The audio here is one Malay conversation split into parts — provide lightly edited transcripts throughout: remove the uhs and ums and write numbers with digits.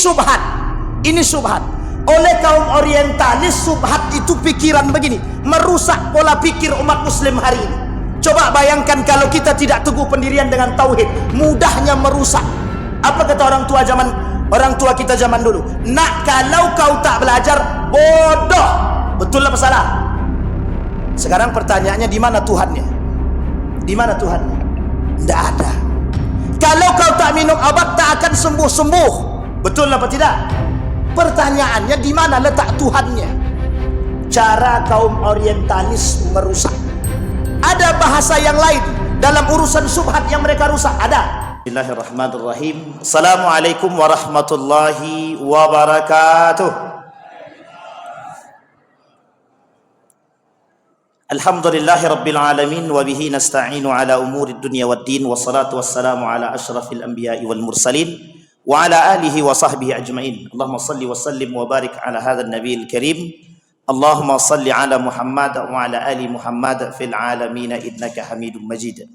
syubhat. Ini syubhat. Oleh kaum orientalis, syubhat itu pikiran begini, merusak pola pikir umat muslim hari ini. Coba bayangkan kalau kita tidak teguh pendirian dengan tauhid, mudahnya merusak. Apa kata orang tua kita zaman dulu? Nak, kalau kau tak belajar, bodoh. Betul apa salah? Sekarang pertanyaannya, di mana Tuhannya? Di mana Tuhannya? Tidak ada. Kalau kau tak minum obat, tak akan sembuh-sembuh. Betul apa tidak? Pertanyaannya, di mana letak Tuhannya? Cara kaum orientalis merusak. Ada bahasa yang lain dalam urusan syubhat yang mereka rusak? Ada. Bismillahirrahmanirrahim. Assalamualaikum warahmatullahi wabarakatuh. Alhamdulillahi rabbil alamin wa bihi nasta'inu ala umuri dunya waddin, wassalatu wassalamu ala asyrafil anbiya'i wal mursalin wa ala alihi wa sahbihi ajma'in. Allahumma salli wa sallim wa barik ala hadzal nabiyil karim. Allahumma salli ala Muhammad wa ala ali Muhammad fil alamin innaka Hamidum Majid.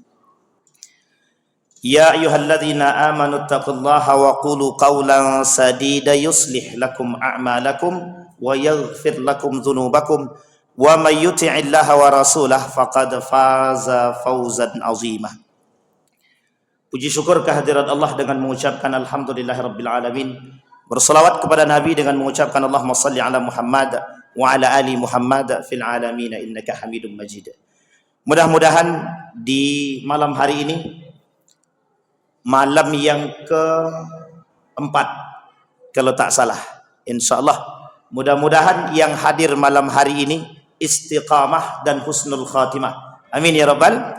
Ya ayyuhalladzina amanu taqullaha wa qulu qawlan sadida yuslih lakum a'malakum wa yaghfir lakum dhunubakum wa may yuti'illaha wa rasulahu faqad faza fawzan 'azima. Puji syukur kehadirat Allah dengan mengucapkan alhamdulillahirabbil alamin. Berselawat kepada Nabi dengan mengucapkan Allahumma salli ala Muhammad wa ala ali Muhammad fil alamin innaka Hamidum Majid. Mudah-mudahan di malam hari ini, malam yang keempat kalau tak salah, insyaallah, mudah-mudahan yang hadir malam hari ini istiqamah dan husnul khatimah. Amin ya rabbal.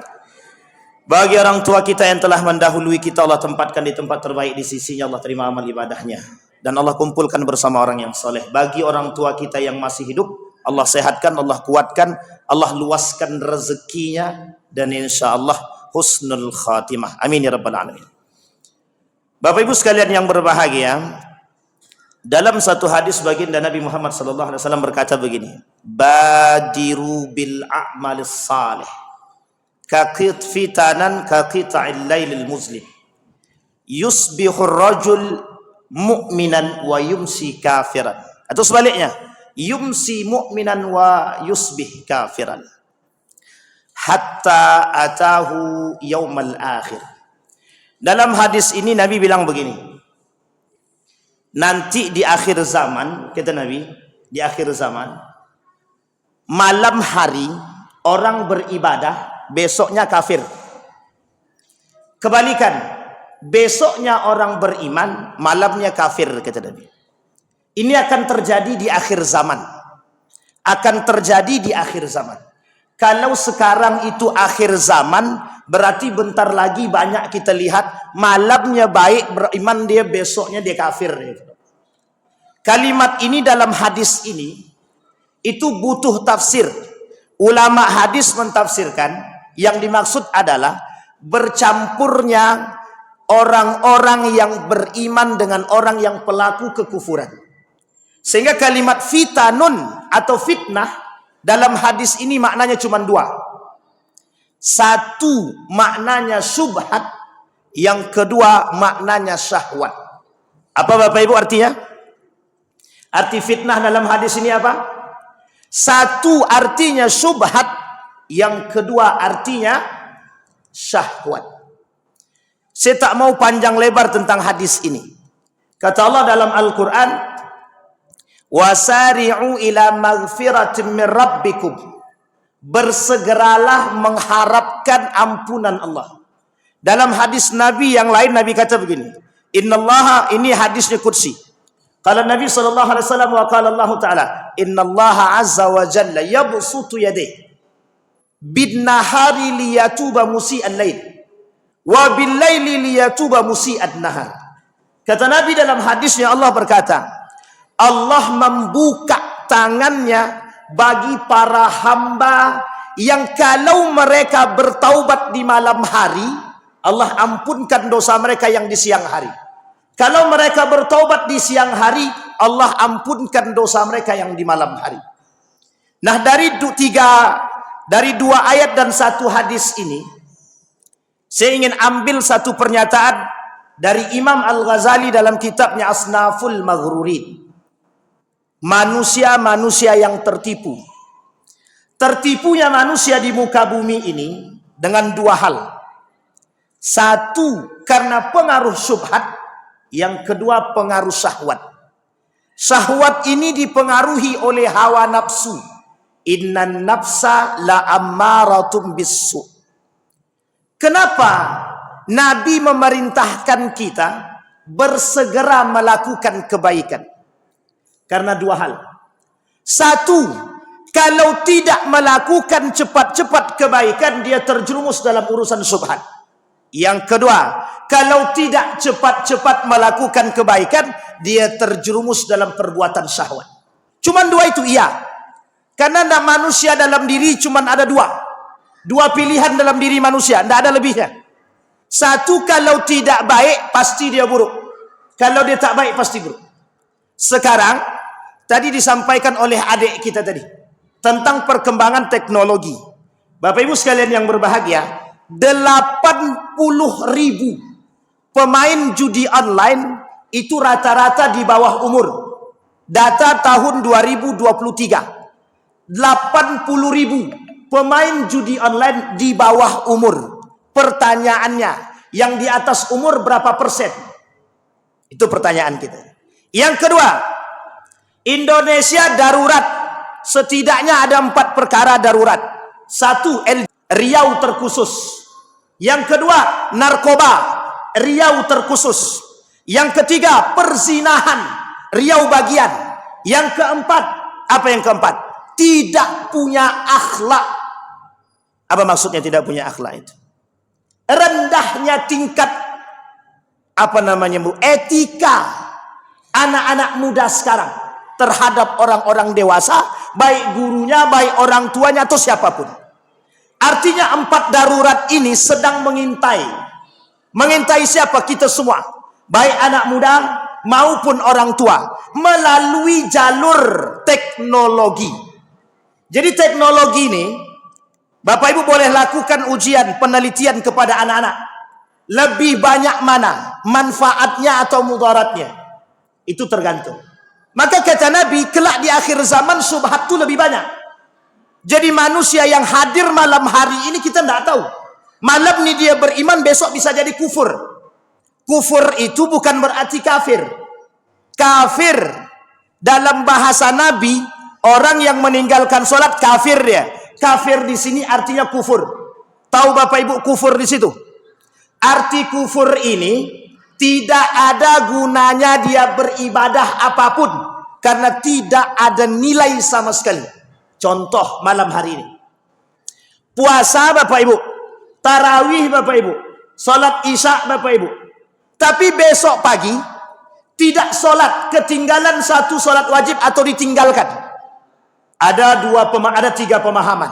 Bagi orang tua kita yang telah mendahului kita, Allah tempatkan di tempat terbaik di sisinya, Allah terima amal ibadahnya, dan Allah kumpulkan bersama orang yang soleh. Bagi orang tua kita yang masih hidup, Allah sehatkan, Allah kuatkan, Allah luaskan rezekinya, dan insyaallah husnul khatimah. Amin ya rabbal alamin. Bapak Ibu sekalian yang berbahagia, dalam satu hadis baginda Nabi Muhammad sallallahu alaihi wasallam berkata begini, badiru bil a'malis salih fitanan ka qita'il lailil muslim yusbihur rajul mu'minan wa yumsi kafiran, atau sebaliknya, yumsi mu'minan wa yusbih kafiran hatta atahu yaumal akhir. Dalam hadis ini Nabi bilang begini, nanti di akhir zaman, kata Nabi, di akhir zaman, malam hari orang beribadah, besoknya kafir. Kebalikan, besoknya orang beriman, malamnya kafir, kata Nabi. Ini akan terjadi di akhir zaman. Akan terjadi di akhir zaman. Kalau sekarang itu akhir zaman, berarti bentar lagi banyak kita lihat malamnya baik beriman dia, besoknya dia kafir. Kalimat ini dalam hadis ini itu butuh tafsir. Ulama hadis mentafsirkan, yang dimaksud adalah bercampurnya orang-orang yang beriman dengan orang yang pelaku kekufuran. Sehingga kalimat fitanun atau fitnah dalam hadis ini maknanya cuma dua. Satu maknanya syubhat, yang kedua maknanya syahwat. Apa Bapak Ibu artinya? Arti fitnah dalam hadis ini apa? Satu artinya syubhat, yang kedua artinya syahwat. Saya tak mau panjang lebar tentang hadis ini. Kata Allah dalam Al-Quran, wasari'u ila maghfiratin min rabbikum, bersegeralah mengharapkan ampunan Allah. Dalam hadis Nabi yang lain, Nabi kata begini, innallaha, ini hadisnya qudsi, qala Nabi sallallahu alaihi wasallam wa qala Allah taala, innallaha azza wa jalla yabsutu yadayhi bin nahari liyatuba musi'al lail wa bil laili liyatuba musi'ad nahar. Kata Nabi dalam hadisnya, Allah berkata, Allah membuka tangannya bagi para hamba yang kalau mereka bertaubat di malam hari, Allah ampunkan dosa mereka yang di siang hari. Kalau mereka bertaubat di siang hari, Allah ampunkan dosa mereka yang di malam hari. Nah, dari dua ayat dan satu hadis ini, saya ingin ambil satu pernyataan dari Imam Al-Ghazali dalam kitabnya Asnaful Maghrurin. Manusia-manusia yang tertipu. Tertipunya manusia di muka bumi ini dengan dua hal. Satu, karena pengaruh syubhat. Yang kedua, pengaruh syahwat. Syahwat ini dipengaruhi oleh hawa nafsu. Innan nafsa la ammaratum bisu. Kenapa Nabi memerintahkan kita bersegera melakukan kebaikan? Karena dua hal. Satu, kalau tidak melakukan cepat-cepat kebaikan, dia terjerumus dalam urusan syubhat. Yang kedua, kalau tidak cepat-cepat melakukan kebaikan, dia terjerumus dalam perbuatan syahwat. Cuman dua itu, iya. Karena manusia dalam diri cuman ada dua. Dua pilihan dalam diri manusia, tidak ada lebihnya. Satu, kalau tidak baik, pasti dia buruk. Kalau dia tak baik, pasti buruk. Sekarang, tadi disampaikan oleh adik kita tadi, tentang perkembangan teknologi. Bapak Ibu sekalian yang berbahagia, 80.000 pemain judi online itu rata-rata di bawah umur. Data tahun 2023. 80.000 pemain judi online di bawah umur. Pertanyaannya, yang di atas umur berapa persen? Itu pertanyaan kita. Yang kedua, Indonesia darurat. Setidaknya ada 4 perkara darurat. Satu, Riau terkhusus. Yang kedua, narkoba, Riau terkhusus. Yang ketiga, perzinahan, Riau bagian. Yang keempat, apa yang keempat? Tidak punya akhlak. Apa maksudnya tidak punya akhlak itu? Rendahnya tingkat etika anak-anak muda sekarang terhadap orang-orang dewasa, baik gurunya, baik orang tuanya atau siapapun. Artinya 4 darurat ini sedang mengintai. Mengintai siapa? Kita semua. Baik anak muda maupun orang tua. Melalui jalur teknologi. Jadi teknologi ini, Bapak Ibu boleh lakukan ujian, penelitian kepada anak-anak. Lebih banyak mana? Manfaatnya atau mudaratnya? Itu tergantung. Maka kata Nabi, kelak di akhir zaman syubhat itu lebih banyak. Jadi manusia yang hadir malam hari ini kita tidak tahu. Malam ini dia beriman, besok bisa jadi kufur. Kufur itu bukan berarti kafir. Kafir dalam bahasa Nabi, orang yang meninggalkan sholat kafir dia. Kafir di sini artinya kufur. Tahu Bapak Ibu kufur di situ? Arti kufur ini tidak ada gunanya dia beribadah apapun karena tidak ada nilai sama sekali. Contoh malam hari ini. Puasa Bapak Ibu, tarawih Bapak Ibu, salat Isya Bapak Ibu. Tapi besok pagi tidak salat, ketinggalan satu salat wajib atau ditinggalkan. Ada 3 pemahaman.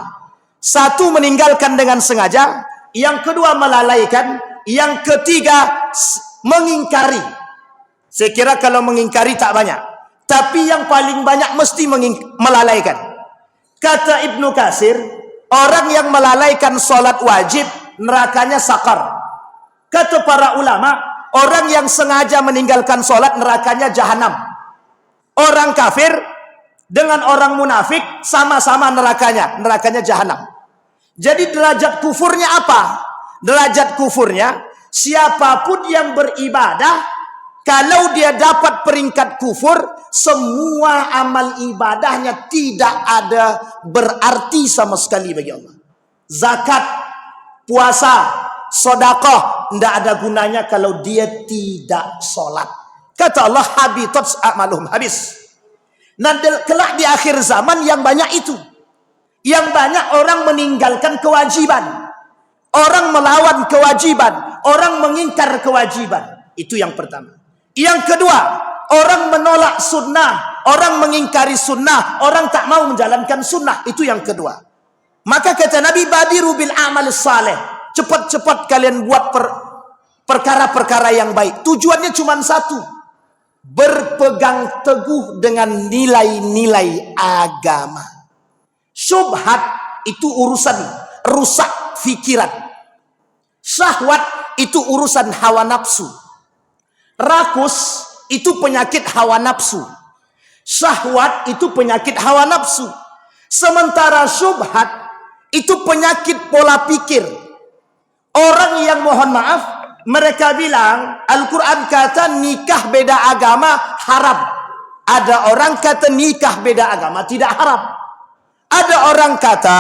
Satu, meninggalkan dengan sengaja, yang kedua melalaikan, yang ketiga mengingkari. Saya kira kalau mengingkari tak banyak, tapi yang paling banyak mesti melalaikan. Kata Ibnu Katsir, orang yang melalaikan sholat wajib, nerakanya sakar. Kata para ulama, orang yang sengaja meninggalkan sholat, nerakanya jahanam. Orang kafir dengan orang munafik, sama-sama nerakanya jahanam. Jadi derajat kufurnya apa? Derajat kufurnya, siapapun yang beribadah, kalau dia dapat peringkat kufur, semua amal ibadahnya tidak ada berarti sama sekali bagi Allah. Zakat, puasa, sedekah tidak ada gunanya kalau dia tidak sholat. Kata Allah, habitat a'maluhum, habis. Nah, kelak di akhir zaman yang banyak itu. Yang banyak orang meninggalkan kewajiban. Orang melawan kewajiban. Orang mengingkar kewajiban. Itu yang pertama. Yang kedua, orang menolak sunnah, orang mengingkari sunnah, orang tak mau menjalankan sunnah. Itu yang kedua. Maka kata Nabi, badiru bil amal saleh. Cepat-cepat kalian buat perkara-perkara yang baik. Tujuannya cuma satu. Berpegang teguh dengan nilai-nilai agama. Syubhat itu urusan rusak fikiran. Syahwat itu urusan hawa nafsu. Rakus itu penyakit hawa nafsu. Syahwat itu penyakit hawa nafsu. Sementara syubhat itu penyakit pola pikir. Orang yang, mohon maaf, mereka bilang Al-Quran kata nikah beda agama haram. Ada orang kata nikah beda agama tidak haram. Ada orang kata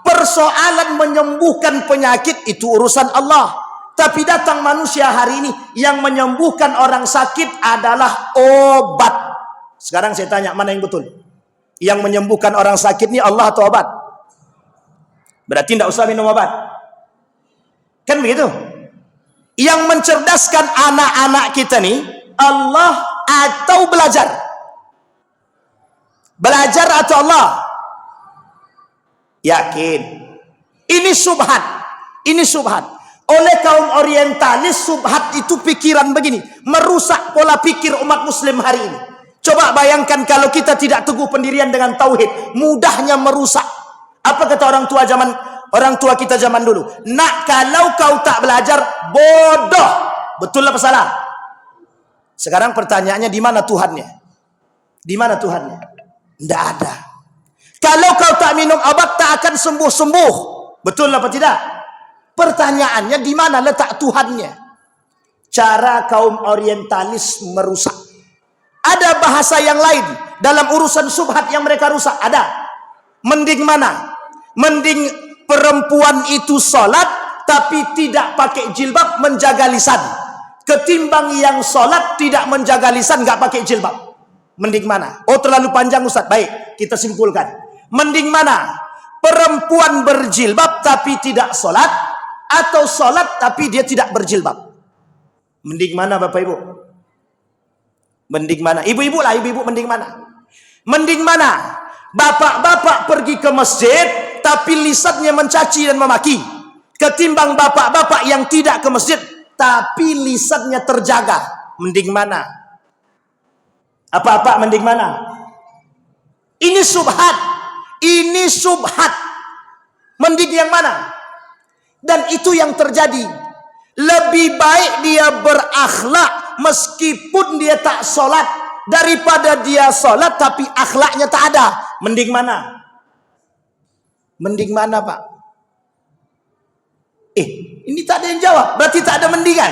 persoalan menyembuhkan penyakit itu urusan Allah. Tapi datang manusia hari ini yang menyembuhkan orang sakit adalah obat. Sekarang saya tanya, mana yang betul? Yang menyembuhkan orang sakit ini Allah atau obat? Berarti tidak usah minum obat. Kan begitu? Yang mencerdaskan anak-anak kita nih Allah atau belajar? Belajar atau Allah? Yakin. Ini subhat. Ini subhat. Oleh kaum orientalis, subhat itu pikiran begini, merusak pola pikir umat muslim hari ini. Coba bayangkan kalau kita tidak teguh pendirian dengan tauhid, mudahnya merusak. Apa kata orang tua kita zaman dulu? Nak, kalau kau tak belajar, bodoh. Betul apa salah? Sekarang pertanyaannya, di mana Tuhannya? Di mana Tuhannya? Tidak ada. Kalau kau tak minum obat, tak akan sembuh-sembuh. Betul apa tidak? Pertanyaannya, di mana letak Tuhannya? Cara kaum orientalis merusak. Ada bahasa yang lain dalam urusan subhat yang mereka rusak. Ada. Mending mana? Mending perempuan itu sholat tapi tidak pakai jilbab, menjaga lisan, ketimbang yang sholat tidak menjaga lisan, nggak pakai jilbab. Mending mana? Oh, terlalu panjang Ustaz. Baik, kita simpulkan. Mending mana? Perempuan berjilbab tapi tidak sholat, atau sholat tapi dia tidak berjilbab? Mending mana Bapak Ibu? Mending mana? Ibu-ibu lah, ibu-ibu mending mana? Mending mana? Bapak-bapak pergi ke masjid tapi lisannya mencaci dan memaki, ketimbang bapak-bapak yang tidak ke masjid tapi lisannya terjaga. Mending mana? Apa-apa mending mana? Ini subhat. Ini subhat. Mending yang mana? Dan itu yang terjadi. Lebih baik dia berakhlak meskipun dia tak sholat, daripada dia sholat tapi akhlaknya tak ada. Mending mana? Mending mana Pak? Ini tak ada yang jawab. Berarti tak ada mendingan.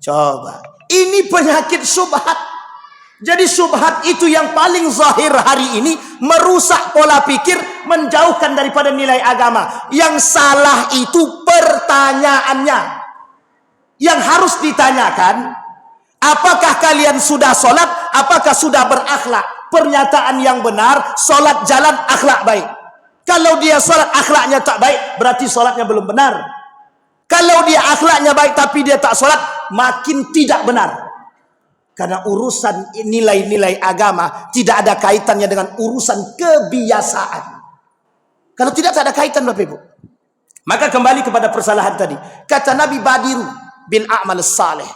Coba. Ini penyakit subhat. Jadi subhat itu yang paling zahir hari ini, merusak pola pikir, menjauhkan daripada nilai agama. Yang salah itu pertanyaannya. Yang harus ditanyakan, apakah kalian sudah sholat? Apakah sudah berakhlak? Pernyataan yang benar, sholat jalan, akhlak baik. Kalau dia sholat akhlaknya tak baik, berarti sholatnya belum benar. Kalau dia akhlaknya baik tapi dia tak sholat, makin tidak benar. Karena urusan nilai-nilai agama tidak ada kaitannya dengan urusan kebiasaan. Kalau tidak, tak ada kaitan Bapak Ibu. Maka kembali kepada persalahan tadi. Kata Nabi, badiru bil a'mal salih.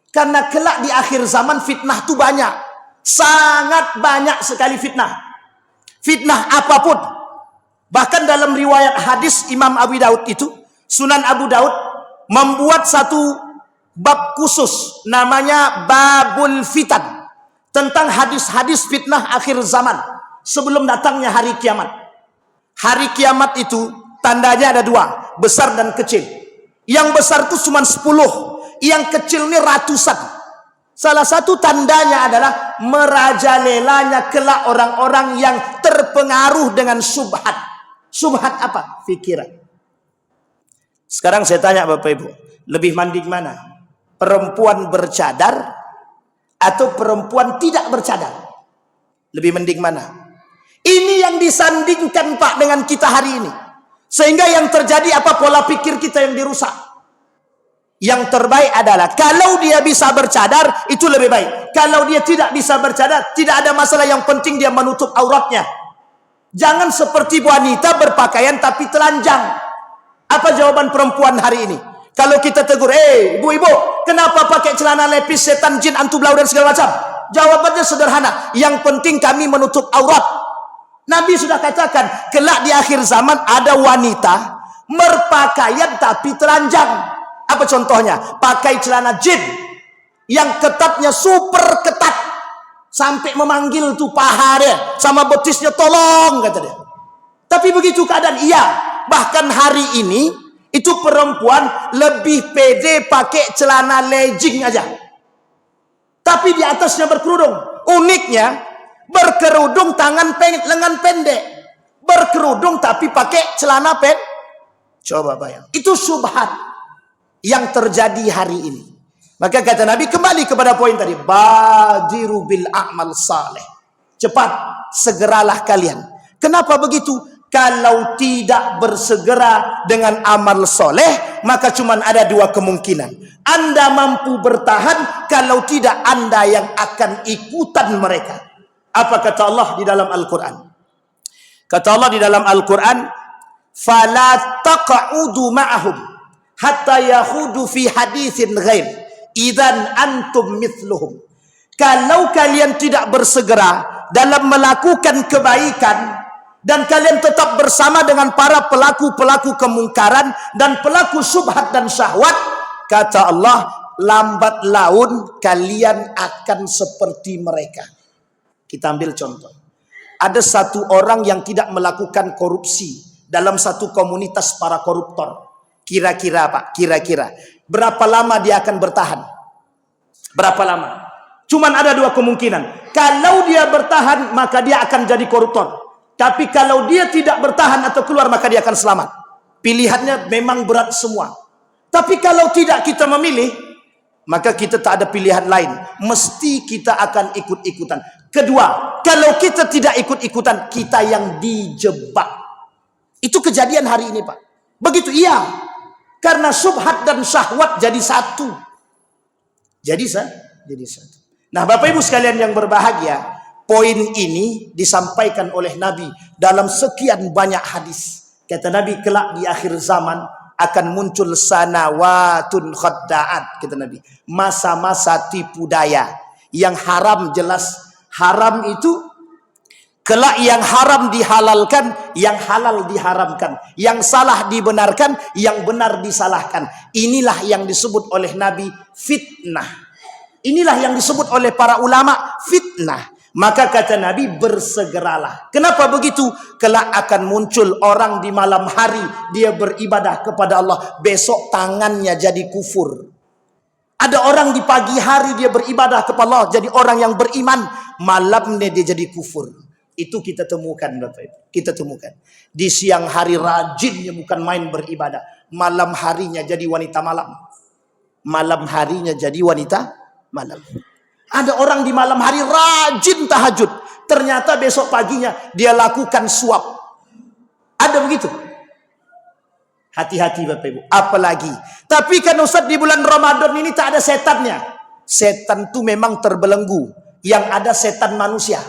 Karena kelak di akhir zaman fitnah itu banyak. Sangat banyak sekali fitnah. Fitnah apapun. Bahkan dalam riwayat hadis Imam Abu Daud itu, Sunan Abu Daud membuat satu bab khusus namanya Babul Fitan, tentang hadis-hadis fitnah akhir zaman sebelum datangnya hari kiamat. Hari kiamat itu tandanya ada dua, besar dan kecil. Yang besar itu cuma 10, yang kecil ini ratusan. Salah satu tandanya adalah merajalelanya kelak orang-orang yang terpengaruh dengan subhat. Subhat apa? Fikiran. Sekarang saya tanya Bapak Ibu, lebih mending mana? Perempuan bercadar atau perempuan tidak bercadar? Lebih mending mana? Ini yang disandingkan Pak dengan kita hari ini. Sehingga yang terjadi apa? Pola pikir kita yang dirusak. Yang terbaik adalah kalau dia bisa bercadar, itu lebih baik. Kalau dia tidak bisa bercadar, tidak ada masalah, yang penting dia menutup auratnya. Jangan seperti wanita berpakaian tapi telanjang. Apa jawaban perempuan hari ini? Kalau kita tegur, ibu-ibu, kenapa pakai celana lepis, setan, jin, antu blau dan segala macam? Jawabannya sederhana, yang penting kami menutup aurat. Nabi sudah katakan, kelak di akhir zaman ada wanita berpakaian tapi telanjang. Apa contohnya? Pakai celana jin yang ketatnya super ketat sampai memanggil tuh paha dia sama betisnya, tolong kata dia. Tapi begitu keadaan, iya. Bahkan hari ini itu perempuan lebih pede pakai celana legging aja. Tapi di atasnya berkerudung. Uniknya berkerudung lengan pendek. Berkerudung tapi pakai celana pendek. Coba bayang. Itu syubhat yang terjadi hari ini. Maka kata Nabi, kembali kepada poin tadi, badiru bil a'mal saleh. Cepat, segeralah kalian. Kenapa begitu? Kalau tidak bersegera dengan amal soleh, maka cuma ada dua kemungkinan. Anda mampu bertahan, kalau tidak Anda yang akan ikutan mereka. Apa kata Allah di dalam Al-Quran? Kata Allah di dalam Al-Quran, fala taq'udu ma'ahum hatta yahudu fi haditsin ghair idzan antum mithluhum. Kalau kalian tidak bersegera dalam melakukan kebaikan dan kalian tetap bersama dengan para pelaku-pelaku kemungkaran dan pelaku syubhat dan syahwat, kata Allah, lambat laun kalian akan seperti mereka. Kita ambil contoh. Ada satu orang yang tidak melakukan korupsi dalam satu komunitas para koruptor. Kira-kira Pak, kira-kira berapa lama dia akan bertahan? Berapa lama? Cuman ada dua kemungkinan. Kalau dia bertahan, maka dia akan jadi koruptor. Tapi kalau dia tidak bertahan atau keluar, maka dia akan selamat. Pilihannya memang berat semua. Tapi kalau tidak kita memilih, maka kita tak ada pilihan lain. Mesti kita akan ikut-ikutan. Kedua, kalau kita tidak ikut-ikutan, kita yang dijebak. Itu kejadian hari ini Pak. Begitu, iya. Karena syubhat dan syahwat jadi satu. Jadi satu. Nah Bapak Ibu sekalian yang berbahagia, poin ini disampaikan oleh Nabi dalam sekian banyak hadis. Kata Nabi, kelak di akhir zaman akan muncul sanawatun khadda'at. Kata Nabi, masa-masa tipu daya. Yang haram jelas haram itu, kelak yang haram dihalalkan, yang halal diharamkan, yang salah dibenarkan, yang benar disalahkan. Inilah yang disebut oleh Nabi fitnah. Inilah yang disebut oleh para ulama fitnah. Maka kata Nabi, bersegeralah. Kenapa begitu? Kelak akan muncul orang di malam hari, dia beribadah kepada Allah, besok tangannya jadi kufur. Ada orang di pagi hari dia beribadah kepada Allah, jadi orang yang beriman, malamnya dia jadi kufur. Itu kita temukan Bapak Ibu. Kita temukan. Di siang hari rajinnya bukan main beribadah, malam harinya jadi wanita malam. Malam harinya jadi wanita malam. Ada orang di malam hari rajin tahajud, ternyata besok paginya dia lakukan suap. Ada begitu. Hati-hati Bapak Ibu. Apalagi. Tapi kan Ustaz, di bulan Ramadan ini tak ada setannya. Setan itu memang terbelenggu. Yang ada setan manusia.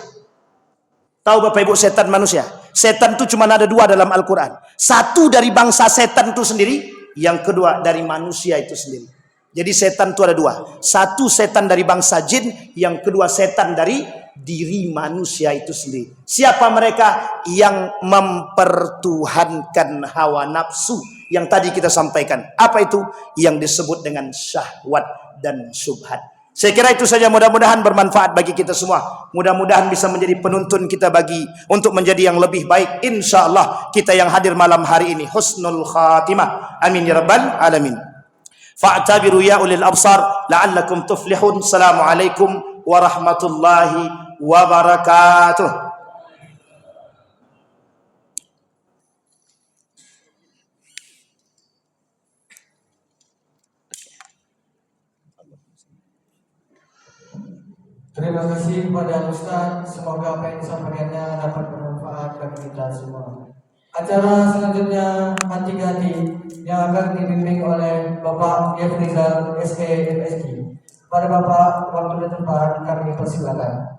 Tahu Bapak Ibu setan manusia? Setan itu cuma ada dua dalam Al-Quran. Satu dari bangsa setan itu sendiri, yang kedua dari manusia itu sendiri. Jadi setan itu ada dua. Satu setan dari bangsa jin, yang kedua setan dari diri manusia itu sendiri. Siapa mereka? Yang mempertuhankan hawa nafsu yang tadi kita sampaikan. Apa itu? Yang disebut dengan syahwat dan syubhat. Saya kira itu saja, mudah-mudahan bermanfaat bagi kita semua. Mudah-mudahan bisa menjadi penuntun kita untuk menjadi yang lebih baik. InsyaAllah kita yang hadir malam hari ini husnul khatimah. Amin ya rabbal alamin. Fa'tabiru ya ulil absar la'allakum tuflihun. Assalamualaikum warahmatullahi wabarakatuh. Terima kasih kepada Ustaz. Semoga apa yang disampaikannya dapat bermanfaat bagi kita semua. Acara selanjutnya hati-hati yang akan dibimbing oleh Bapak Yefrizal SE MSG. Pada Bapak, waktu dan tempat kami persilakan.